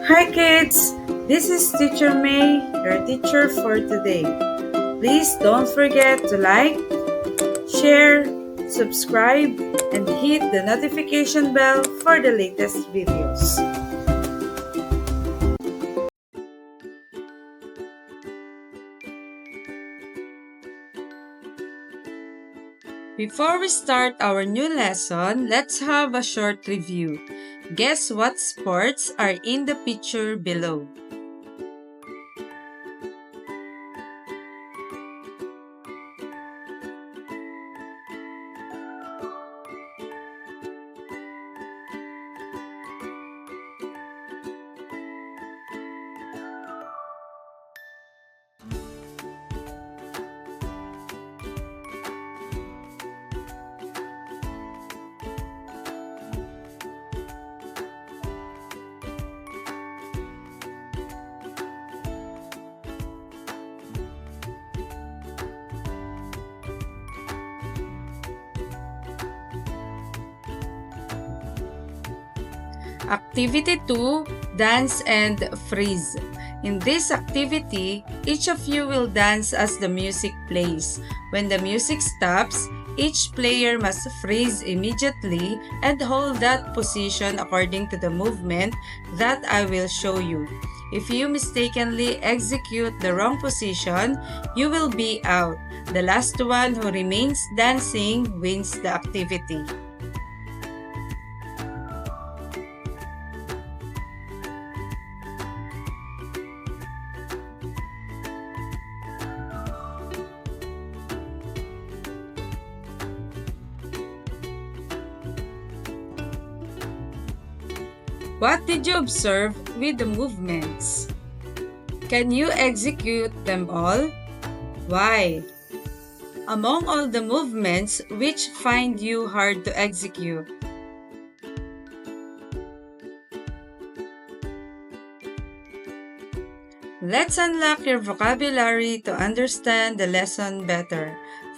Hi kids, this is Teacher May, your teacher for today. Please don't forget to like, share, subscribe, and hit the notification bell for the latest videos. Before we start our new lesson, let's have a short review. Guess what sports are in the picture below? Activity 2, Dance and Freeze. In this activity, each of you will dance as the music plays. When the music stops, each player must freeze immediately and hold that position according to the movement that I will show you. If you mistakenly execute the wrong position, you will be out. The last one who remains dancing wins the activity. What did you observe with the movements? Can you execute them all? Why? Among all the movements, which find you hard to execute? Let's unlock your vocabulary to understand the lesson better.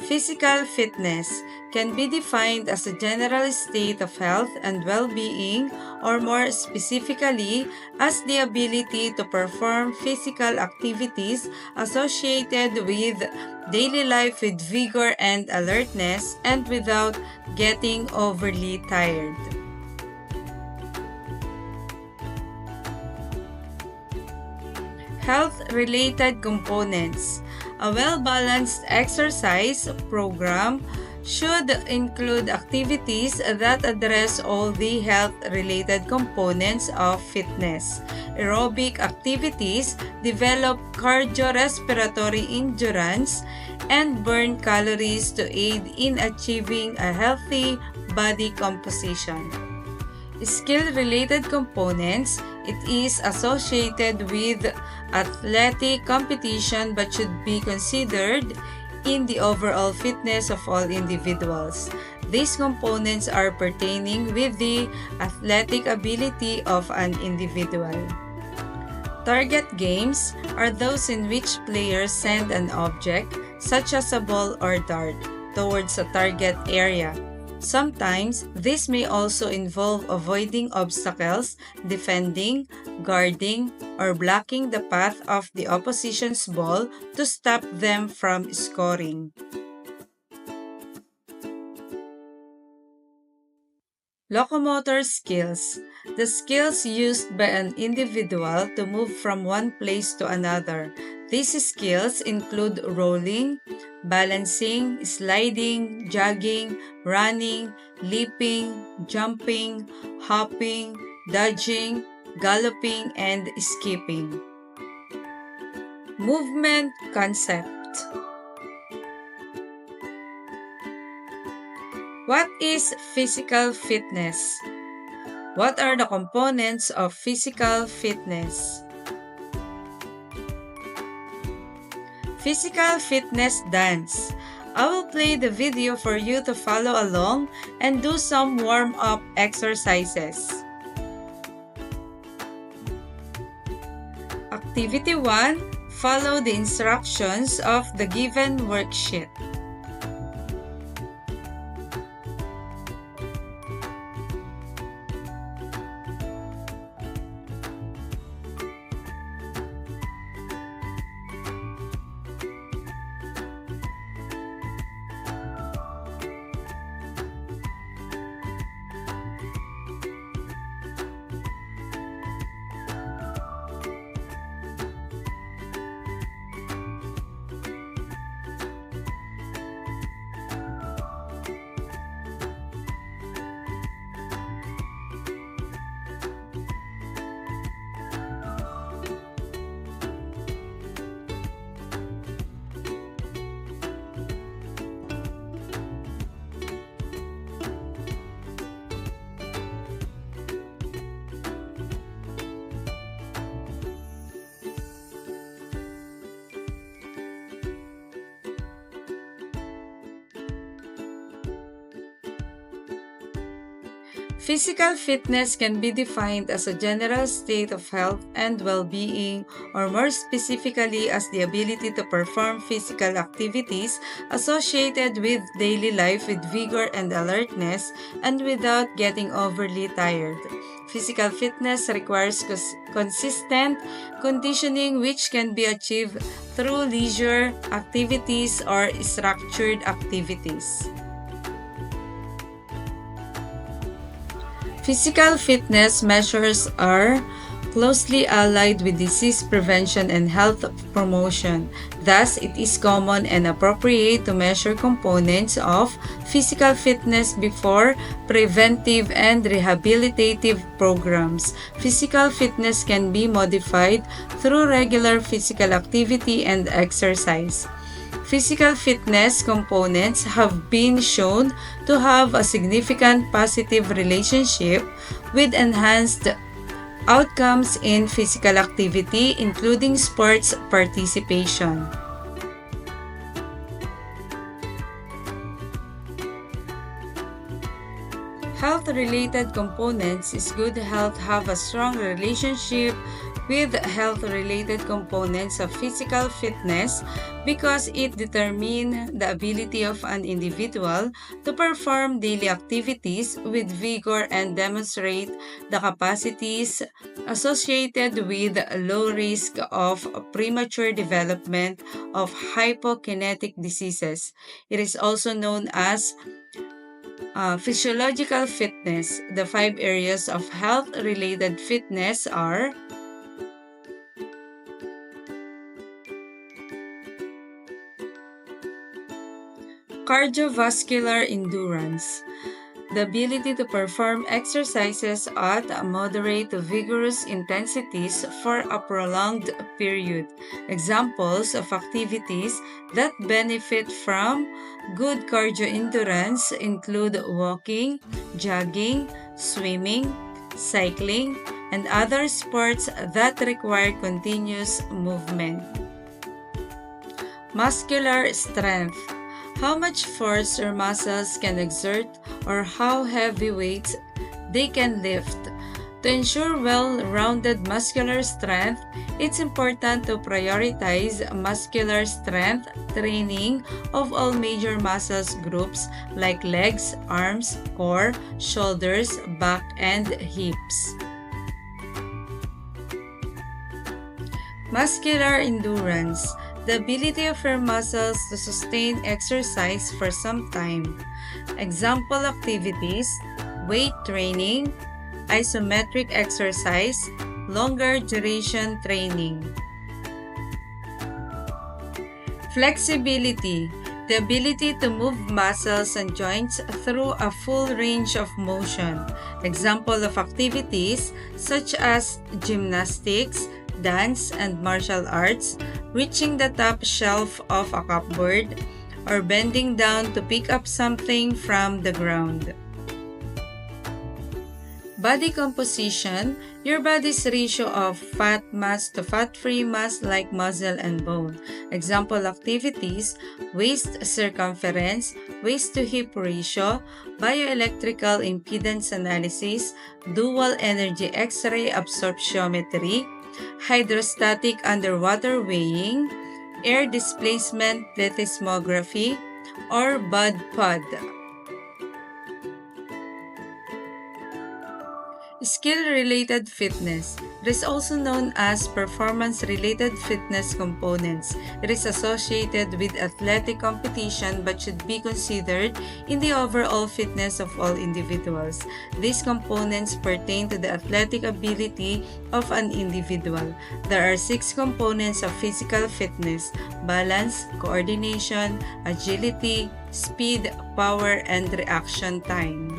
Physical fitness can be defined as a general state of health and well-being, or more specifically, as the ability to perform physical activities associated with daily life with vigor and alertness and without getting overly tired. Health-related components. A well-balanced exercise program should include activities that address all the health-related components of fitness. Aerobic activities develop cardiorespiratory endurance and burn calories to aid in achieving a healthy body composition. Skill-related components, it is associated with athletic competition but should be considered in the overall fitness of all individuals. These components are pertaining with the athletic ability of an individual. Target games are those in which players send an object, such as a ball or dart, towards a target area. Sometimes, this may also involve avoiding obstacles, defending, guarding, or blocking the path of the opposition's ball to stop them from scoring. Locomotor skills. The skills used by an individual to move from one place to another. These skills include rolling, balancing, sliding, jogging, running, leaping, jumping, hopping, dodging, galloping, and skipping. Movement concept. What is physical fitness? What are the components of physical fitness? Physical fitness dance. I will play the video for you to follow along and do some warm-up exercises. Activity 1. Follow the instructions of the given worksheet. Physical fitness can be defined as a general state of health and well-being, or more specifically as the ability to perform physical activities associated with daily life with vigor and alertness and without getting overly tired. Physical fitness requires consistent conditioning which can be achieved through leisure activities or structured activities. Physical fitness measures are closely allied with disease prevention and health promotion. Thus, it is common and appropriate to measure components of physical fitness before preventive and rehabilitative programs. Physical fitness can be modified through regular physical activity and exercise. Physical fitness components have been shown to have a significant positive relationship with enhanced outcomes in physical activity, including sports participation. Health-related components is good health have a strong relationship with health-related components of physical fitness because it determines the ability of an individual to perform daily activities with vigor and demonstrate the capacities associated with low risk of premature development of hypokinetic diseases. It is also known as physiological fitness. The 5 areas of health-related fitness are cardiovascular endurance, the ability to perform exercises at moderate to vigorous intensities for a prolonged period. Examples of activities that benefit from good cardio endurance include walking, jogging, swimming, cycling, and other sports that require continuous movement. Muscular strength. How much force your muscles can exert or how heavy weights they can lift. To ensure well-rounded muscular strength, it's important to prioritize muscular strength training of all major muscles groups like legs, arms, core, shoulders, back, and hips. Muscular endurance. The ability of your muscles to sustain exercise for some time. Example activities: weight training, isometric exercise, longer duration training. Flexibility. The ability to move muscles and joints through a full range of motion. Example of activities such as gymnastics, dance, and martial arts, reaching the top shelf of a cupboard, or bending down to pick up something from the ground. Body composition, your body's ratio of fat mass to fat-free mass like muscle and bone. Example activities: waist circumference, waist to hip ratio, bioelectrical impedance analysis, dual energy X-ray absorptiometry, hydrostatic underwater weighing, air displacement plethysmography, or BUD-PUD. Skill-related fitness. It is also known as performance-related fitness components. It is associated with athletic competition but should be considered in the overall fitness of all individuals. These components pertain to the athletic ability of an individual. There are 6 components of physical fitness: balance, coordination, agility, speed, power, and reaction time.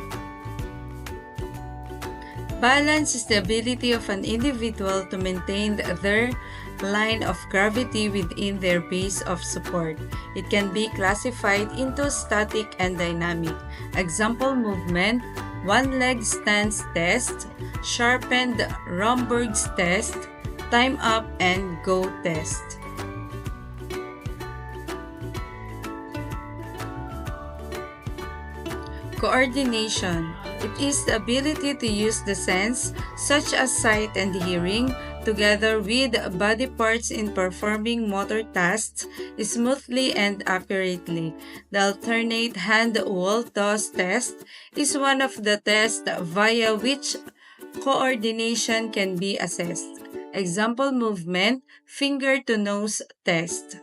Balance is the ability of an individual to maintain their line of gravity within their base of support. It can be classified into static and dynamic. Example movement: one-leg stance test, sharpened Romberg's test, time up and go test. Coordination. It is the ability to use the sense, such as sight and hearing, together with body parts in performing motor tasks smoothly and accurately. The alternate hand wall toss test is one of the tests via which coordination can be assessed. Example movement, finger to nose test.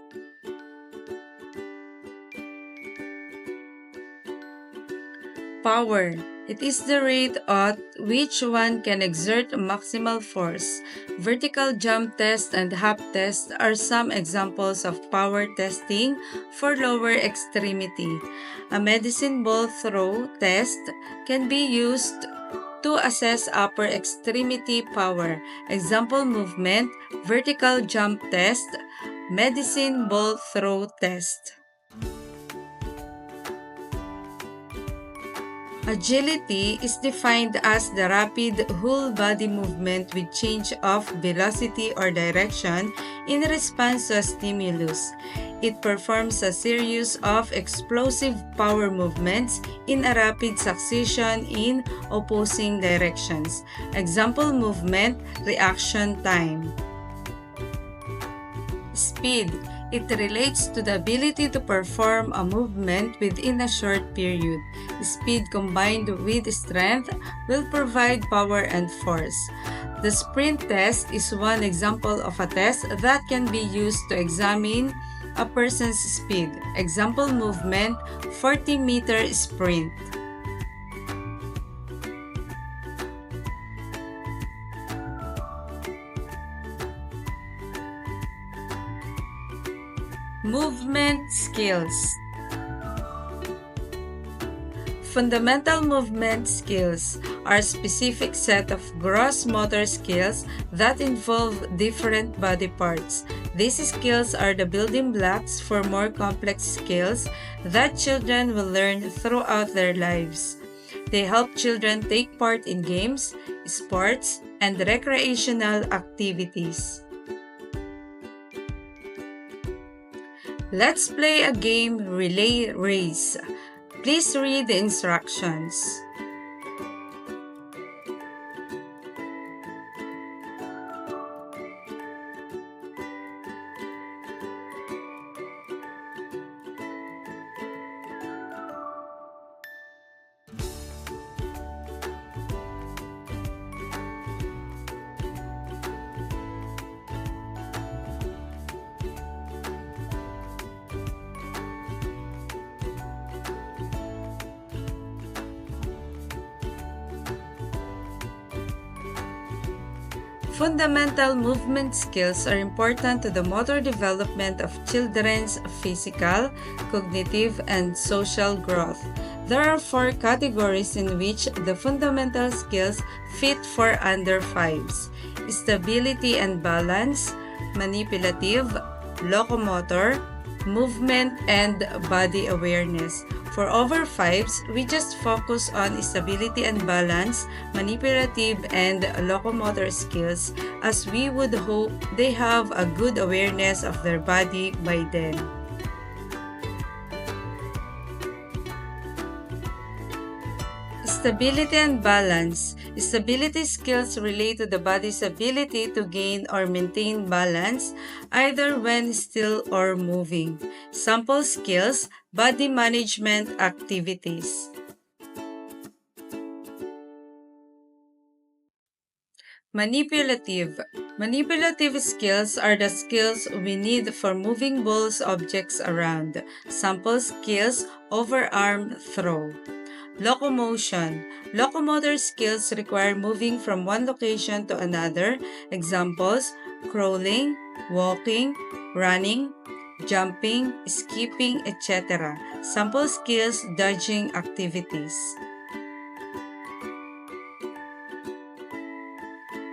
Power. It is the rate at which one can exert maximal force. Vertical jump test and hop test are some examples of power testing for lower extremity. A medicine ball throw test can be used to assess upper extremity power. Example movement, vertical jump test, medicine ball throw test. Agility is defined as the rapid whole body movement with change of velocity or direction in response to a stimulus. It performs a series of explosive power movements in a rapid succession in opposing directions. Example movement, reaction time. Speed. It relates to the ability to perform a movement within a short period. Speed combined with strength will provide power and force. The sprint test is one example of a test that can be used to examine a person's speed. Example movement, 40-meter sprint. Movement skills. Fundamental movement skills are a specific set of gross motor skills that involve different body parts. These skills are the building blocks for more complex skills that children will learn throughout their lives. They help children take part in games, sports, and recreational activities. Let's play a game relay race. Please read the instructions. Fundamental movement skills are important to the motor development of children's physical, cognitive, and social growth. There are 4 categories in which the fundamental skills fit for under 5s: stability and balance, manipulative, locomotor, movement, and body awareness. For over 5s, we just focus on stability and balance, manipulative, and locomotor skills, as we would hope they have a good awareness of their body by then. Stability and balance. Stability skills relate to the body's ability to gain or maintain balance, either when still or moving. Sample skills, body management activities. Manipulative. Manipulative skills are the skills we need for moving balls objects around. Sample skills, overarm throw. Locomotion. Locomotor skills require moving from one location to another. Examples, crawling, walking, running, jumping, skipping, etc. Sample skills, dodging activities.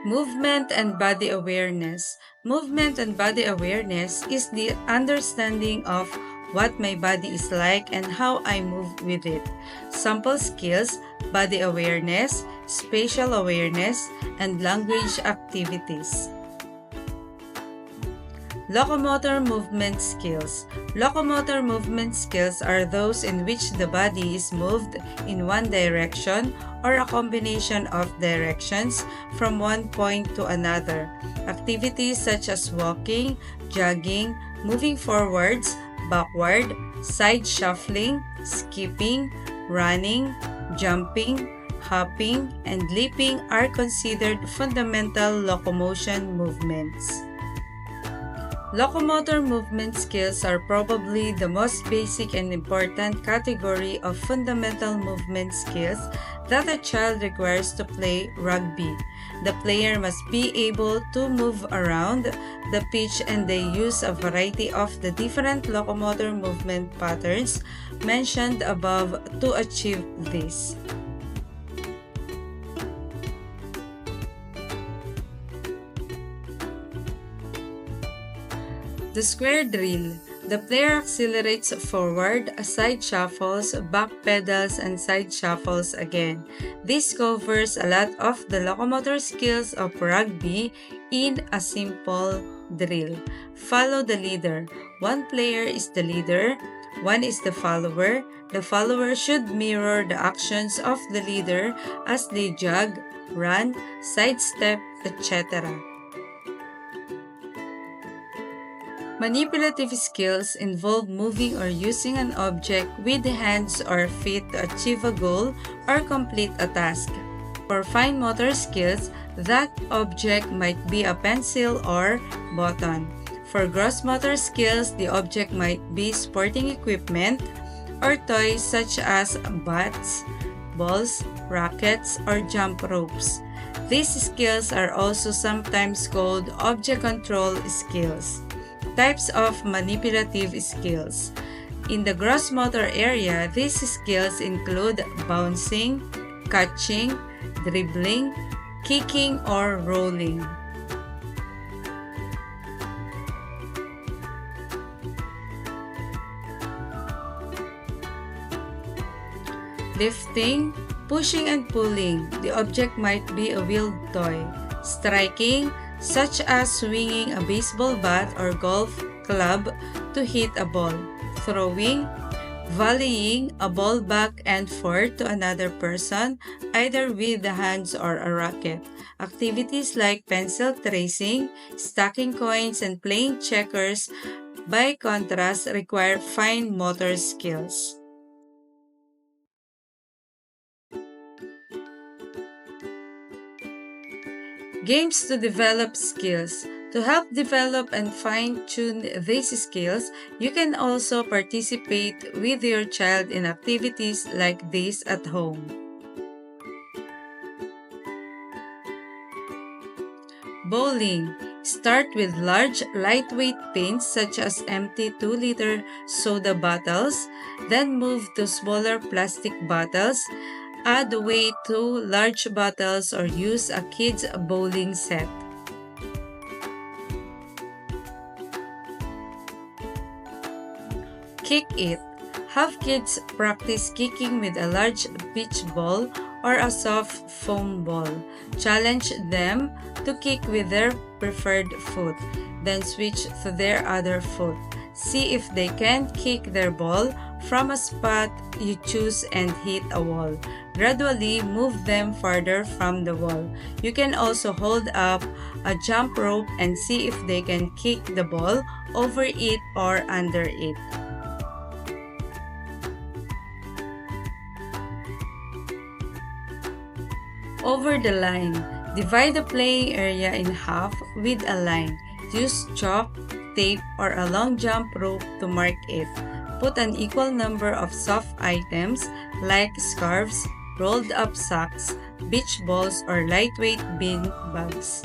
Movement and body awareness. Movement and body awareness is the understanding of what my body is like and how I move with it. Sample skills, body awareness, spatial awareness, and language activities. Locomotor movement skills. Locomotor movement skills are those in which the body is moved in one direction or a combination of directions from one point to another. Activities such as walking, jogging, moving forwards, backward, side shuffling, skipping, running, jumping, hopping, and leaping are considered fundamental locomotion movements. Locomotor movement skills are probably the most basic and important category of fundamental movement skills that a child requires to play rugby. The player must be able to move around the pitch, and they use a variety of the different locomotor movement patterns mentioned above to achieve this. The square drill. The player accelerates forward, side shuffles, back pedals, and side shuffles again. This covers a lot of the locomotor skills of rugby in a simple drill. Follow the leader. One player is the leader, one is the follower. The follower should mirror the actions of the leader as they jog, run, sidestep, etc. Manipulative skills involve moving or using an object with the hands or feet to achieve a goal or complete a task. For fine motor skills, that object might be a pencil or button. For gross motor skills, the object might be sporting equipment or toys such as bats, balls, rackets, or jump ropes. These skills are also sometimes called object control skills. Types of manipulative skills. In the gross motor area, these skills include bouncing, catching, dribbling, kicking, or rolling. Lifting, pushing and pulling. The object might be a wheeled toy. Striking, such as swinging a baseball bat or golf club to hit a ball. Throwing, volleying a ball back and forth to another person, either with the hands or a racket. Activities like pencil tracing, stacking coins, and playing checkers, by contrast, require fine motor skills. Games to develop skills. To help develop and fine-tune these skills, you can also participate with your child in activities like this at home. Bowling. Start with large, lightweight pins such as empty 2-liter soda bottles, then move to smaller plastic bottles. Add weight to large bottles or use a kid's bowling set. Kick it. Have kids practice kicking with a large beach ball or a soft foam ball. Challenge them to kick with their preferred foot, then switch to their other foot. See if they can kick their ball from a spot you choose and hit a wall. Gradually move them farther from the wall. You can also hold up a jump rope and see if they can kick the ball over it or under it. Over the line. Divide the playing area in half with a line. Use chalk, tape, or a long jump rope to mark it. Put an equal number of soft items like scarves, rolled up socks, beach balls, or lightweight bean bags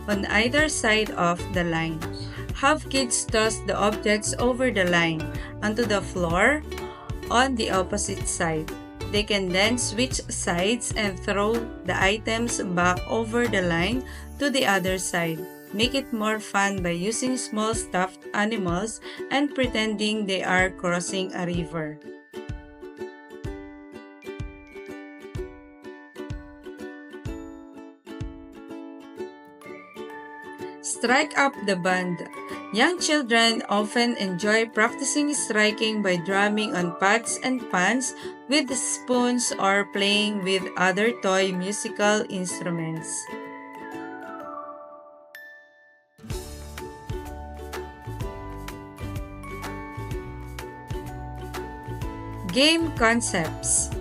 on either side of the line. Have kids toss the objects over the line onto the floor on the opposite side. They can then switch sides and throw the items back over the line to the other side. Make it more fun by using small stuffed animals and pretending they are crossing a river. Strike up the band. Young children often enjoy practicing striking by drumming on pots and pans with spoons or playing with other toy musical instruments. Game concepts.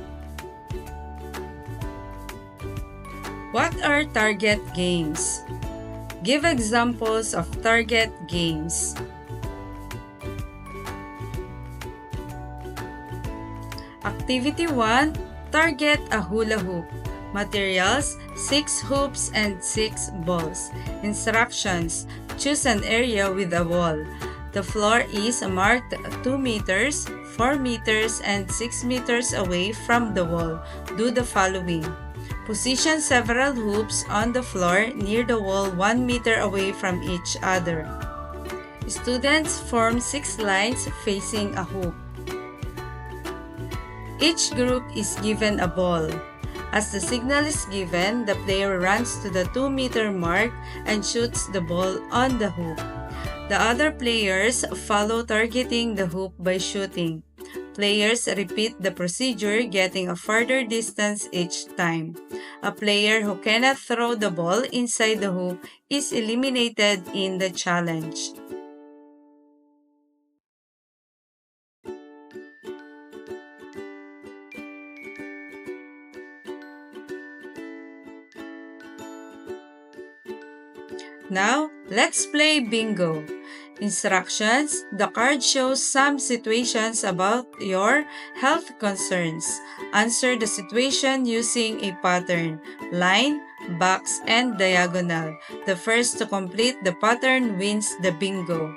What are target games? Give examples of target games. Activity 1. Target a hula hoop. Materials: 6 hoops and 6 balls. Instructions: choose an area with a wall. The floor is marked 2 meters, 4 meters, and 6 meters away from the wall. Do the following. Position several hoops on the floor near the wall 1 meter away from each other. Students form 6 lines facing a hoop. Each group is given a ball. As the signal is given, the player runs to the 2-meter mark and shoots the ball on the hoop. The other players follow, targeting the hoop by shooting. Players repeat the procedure, getting a further distance each time. A player who cannot throw the ball inside the hoop is eliminated in the challenge. Now, let's play bingo. Instructions: the card shows some situations about your health concerns. Answer the situation using a pattern: line, box, and diagonal. The first to complete the pattern wins the bingo.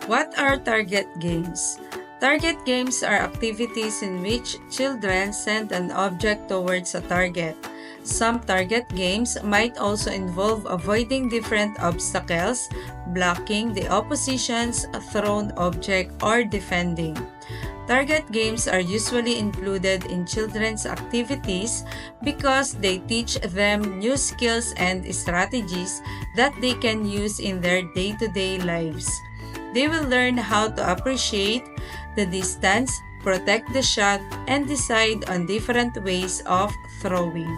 What are target games? Target games are activities in which children send an object towards a target. Some target games might also involve avoiding different obstacles, blocking the opposition's thrown object, or defending. Target games are usually included in children's activities because they teach them new skills and strategies that they can use in their day-to-day lives. They will learn how to appreciate the distance, protect the shot, and decide on different ways of throwing.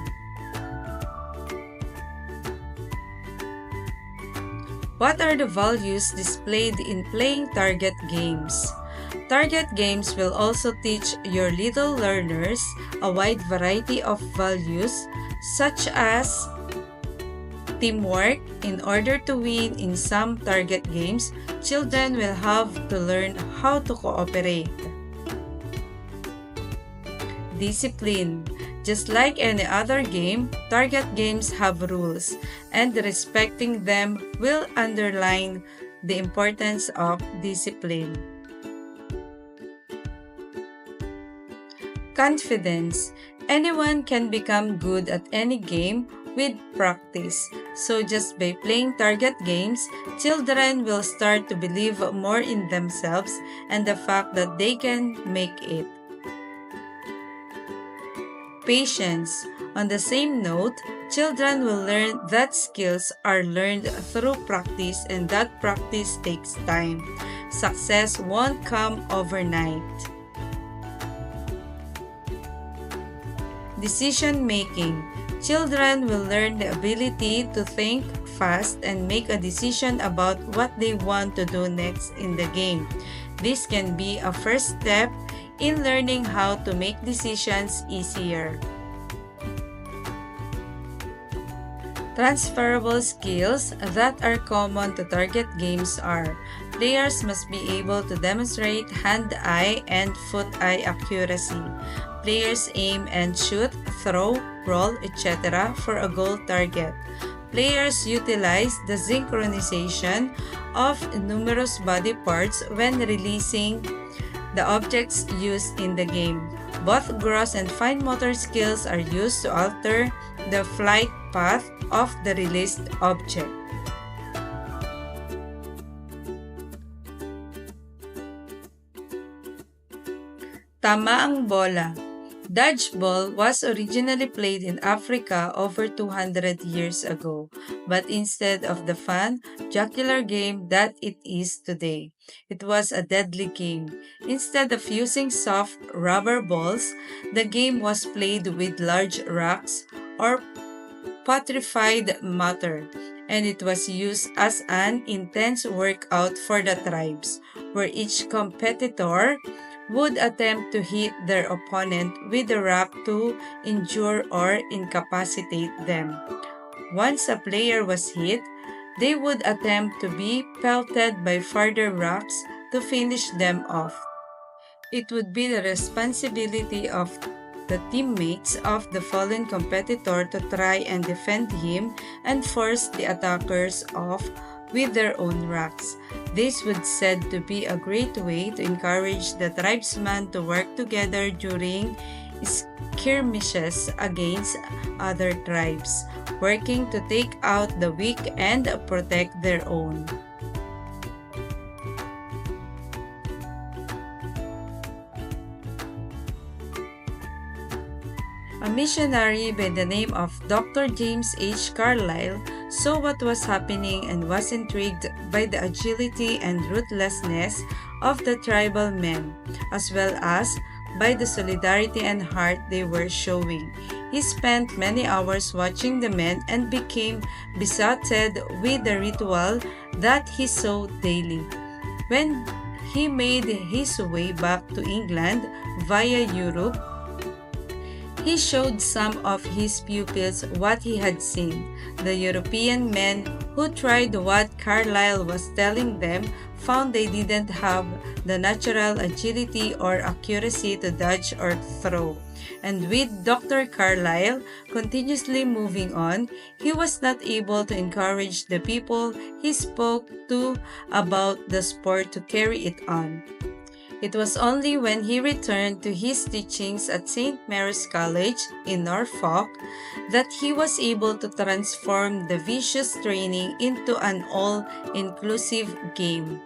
What are the values displayed in playing target games? Target games will also teach your little learners a wide variety of values such as teamwork. In order to win in some target games, children will have to learn how to cooperate. Discipline. Just like any other game, target games have rules, and respecting them will underline the importance of discipline. Confidence. Anyone can become good at any game with practice. So just by playing target games, children will start to believe more in themselves and the fact that they can make it. Patience. On the same note, children will learn that skills are learned through practice and that practice takes time. Success won't come overnight. Decision making. Children will learn the ability to think fast and make a decision about what they want to do next in the game. This can be a first step in learning how to make decisions easier. Transferable skills that are common to target games are: players must be able to demonstrate hand-eye and foot-eye accuracy. Players aim and shoot, throw, roll, etc. for a goal target. Players utilize the synchronization of numerous body parts when releasing the objects used in the game. Both gross and fine motor skills are used to alter the flight path of the released object. Tamaang bola. Dodgeball was originally played in Africa over 200 years ago, but instead of the fun, jocular game that it is today, it was a deadly game. Instead of using soft rubber balls, the game was played with large rocks or petrified matter, and it was used as an intense workout for the tribes, where each competitor would attempt to hit their opponent with a rock to injure or incapacitate them. Once a player was hit, they would attempt to be pelted by further rocks to finish them off. It would be the responsibility of the teammates of the fallen competitor to try and defend him and force the attackers off with their own rocks. This was said to be a great way to encourage the tribesmen to work together during skirmishes against other tribes, working to take out the weak and protect their own. A missionary by the name of Dr. James H. Carlyle saw what was happening and was intrigued by the agility and ruthlessness of the tribal men, as well as by the solidarity and heart they were showing. He spent many hours watching the men and became besotted with the ritual that he saw daily. When he made his way back to England via Europe, he showed some of his pupils what he had seen. The European men who tried what Carlyle was telling them found they didn't have the natural agility or accuracy to dodge or throw. And with Dr. Carlyle continuously moving on, he was not able to encourage the people he spoke to about the sport to carry it on. It was only when he returned to his teachings at St. Mary's College in Norfolk that he was able to transform the vicious training into an all-inclusive game.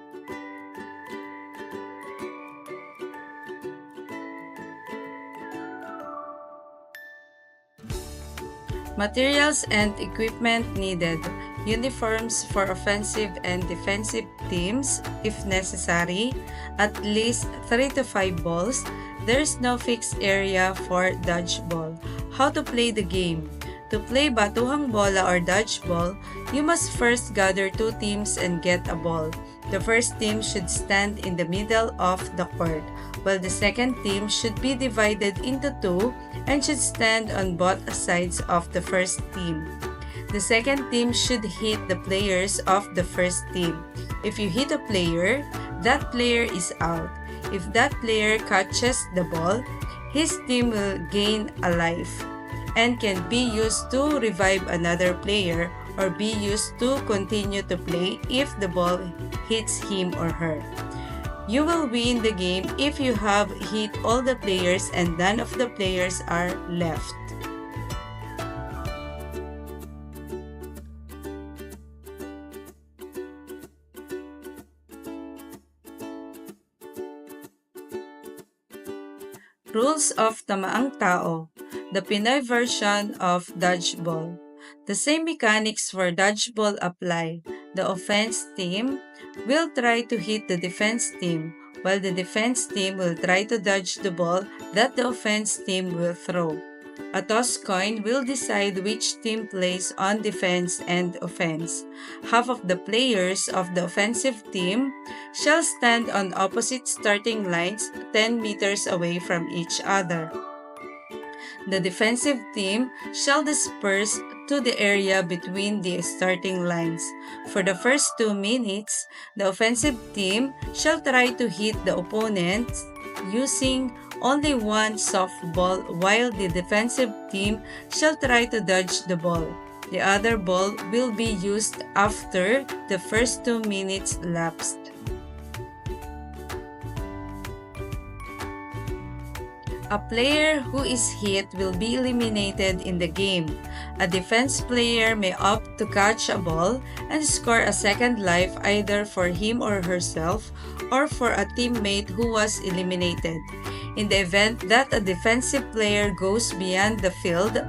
Materials and equipment needed. Uniforms for offensive and defensive teams, if necessary, at least 3 to 5 balls. There is no fixed area for dodgeball. How to play the game. To play batuhang bola or dodgeball, you must first gather 2 teams and get a ball. The first team should stand in the middle of the court, while the second team should be divided into 2 and should stand on both sides of the first team. The second team should hit the players of the first team. If you hit a player, that player is out. If that player catches the ball, his team will gain a life and can be used to revive another player or be used to continue to play if the ball hits him or her. You will win the game if you have hit all the players and none of the players are left. Rules of Tamaang Tao, the Pinoy version of dodgeball. The same mechanics for dodgeball apply. The offense team will try to hit the defense team, while the defense team will try to dodge the ball that the offense team will throw. A toss coin will decide which team plays on defense and offense. Half of the players of the offensive team shall stand on opposite starting lines 10 meters away from each other. The defensive team shall disperse to the area between the starting lines. For the first 2 minutes, the offensive team shall try to hit the opponents using only one softball, while the defensive team shall try to dodge the ball. The other ball will be used after the first 2 minutes lapsed. A player who is hit will be eliminated in the game. A defense player may opt to catch a ball and score a second life either for him or herself or for a teammate who was eliminated. In the event that a defensive player goes beyond the field,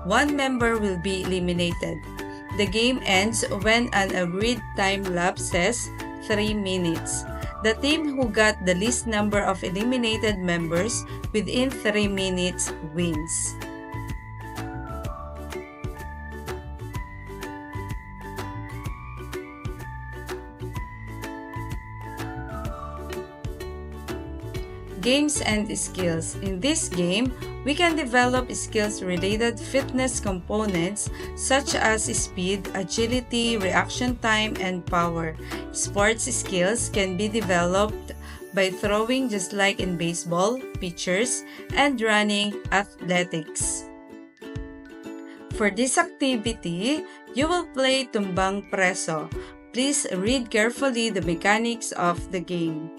one member will be eliminated. The game ends when an agreed time lapses 3 minutes. The team who got the least number of eliminated members within 3 minutes wins. Games and skills. In this game, we can develop skills-related fitness components such as speed, agility, reaction time, and power. Sports skills can be developed by throwing just like in baseball, pitchers, and running athletics. For this activity, you will play Tumbang Preso. Please read carefully the mechanics of the game.